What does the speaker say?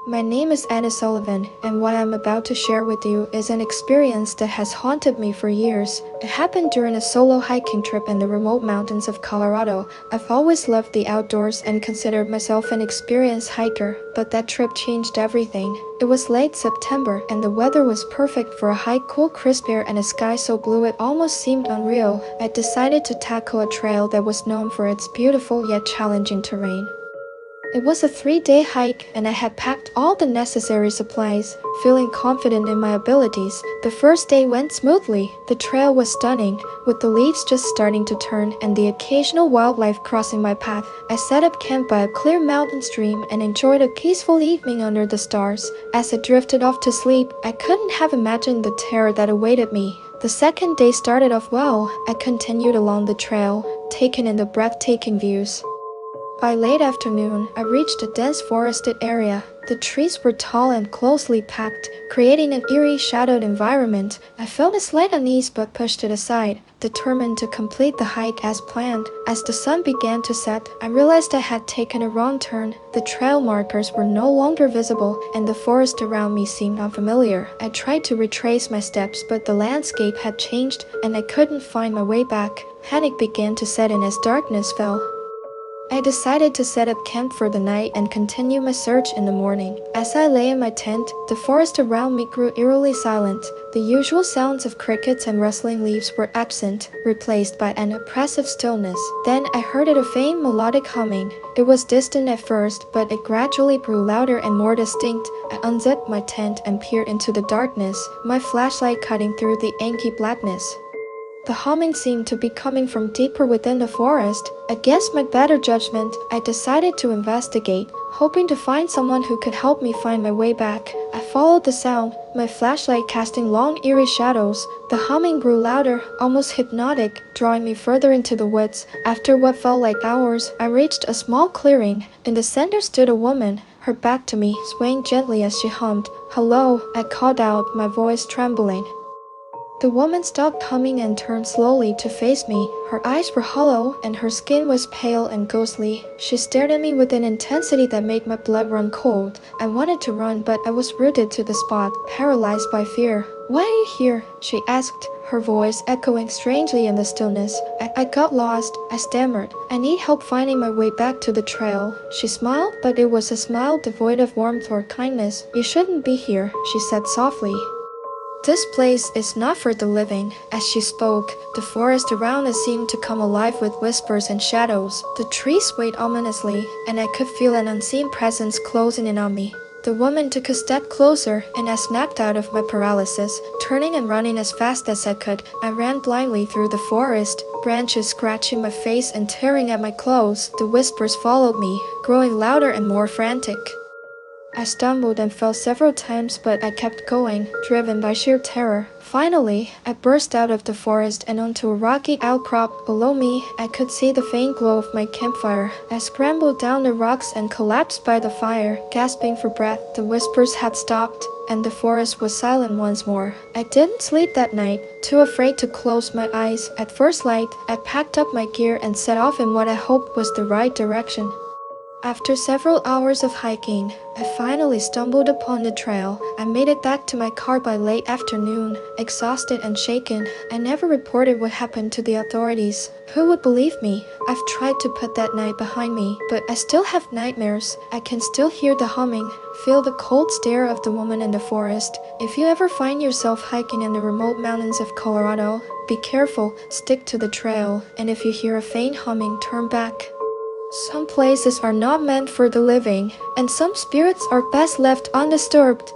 My name is Anna Sullivan, and what I'm about to share with you is an experience that has haunted me for years. It happened during a solo hiking trip in the remote mountains of Colorado. I've always loved the outdoors and considered myself an experienced hiker, but that trip changed everything. It was late September, and the weather was perfect for a hike, cool crisp air and a sky so blue it almost seemed unreal. I decided to tackle a trail that was known for its beautiful yet challenging terrain. It was a 3-day hike, and I had packed all the necessary supplies, feeling confident in my abilities. The first day went smoothly. The trail was stunning, with the leaves just starting to turn and the occasional wildlife crossing my path. I set up camp by a clear mountain stream and enjoyed a peaceful evening under the stars. As I drifted off to sleep, I couldn't have imagined the terror that awaited me. The second day started off well. I continued along the trail, taking in the breathtaking views. By late afternoon, I reached a dense forested area. The trees were tall and closely packed, creating an eerie, shadowed environment. I felt a slight unease but pushed it aside, determined to complete the hike as planned. As the sun began to set, I realized I had taken a wrong turn. The trail markers were no longer visible, and the forest around me seemed unfamiliar. I tried to retrace my steps, but the landscape had changed, and I couldn't find my way back. Panic began to set in as darkness fell. I decided to set up camp for the night and continue my search in the morning. As I lay in my tent, the forest around me grew eerily silent. The usual sounds of crickets and rustling leaves were absent, replaced by an oppressive stillness. Then I heard a faint melodic humming. It was distant at first, but it gradually grew louder and more distinct. I unzipped my tent and peered into the darkness, my flashlight cutting through the inky blackness. The humming seemed to be coming from deeper within the forest. Against my better judgment, I decided to investigate, hoping to find someone who could help me find my way back. I followed the sound, my flashlight casting long, eerie shadows. The humming grew louder, almost hypnotic, drawing me further into the woods. After what felt like hours, I reached a small clearing. In the center stood a woman, her back to me, swaying gently as she hummed. "Hello," I called out, my voice trembling. The woman stopped humming and turned slowly to face me. Her eyes were hollow, and her skin was pale and ghostly. She stared at me with an intensity that made my blood run cold. I wanted to run, but I was rooted to the spot, paralyzed by fear. "Why are you here?" she asked, her voice echoing strangely in the stillness. I got lost," I stammered. "I need help finding my way back to the trail." She smiled, but it was a smile devoid of warmth or kindness. "You shouldn't be here," she said softly. "This place is not for the living." As she spoke, the forest around us seemed to come alive with whispers and shadows. The trees swayed ominously, and I could feel an unseen presence closing in on me. The woman took a step closer, and I snapped out of my paralysis. Turning and running as fast as I could, I ran blindly through the forest, branches scratching my face and tearing at my clothes. The whispers followed me, growing louder and more frantic. I stumbled and fell several times, but I kept going, driven by sheer terror. Finally, I burst out of the forest and onto a rocky outcrop. Below me, I could see the faint glow of my campfire. I scrambled down the rocks and collapsed by the fire, gasping for breath. The whispers had stopped, and the forest was silent once more. I didn't sleep that night, too afraid to close my eyes. At first light, I packed up my gear and set off in what I hoped was the right direction. After several hours of hiking, I finally stumbled upon the trail. I made it back to my car by late afternoon, exhausted and shaken. I never reported what happened to the authorities. Who would believe me? I've tried to put that night behind me, but I still have nightmares. I can still hear the humming, feel the cold stare of the woman in the forest. If you ever find yourself hiking in the remote mountains of Colorado, be careful, stick to the trail, and if you hear a faint humming, turn back. Some places are not meant for the living, and some spirits are best left undisturbed.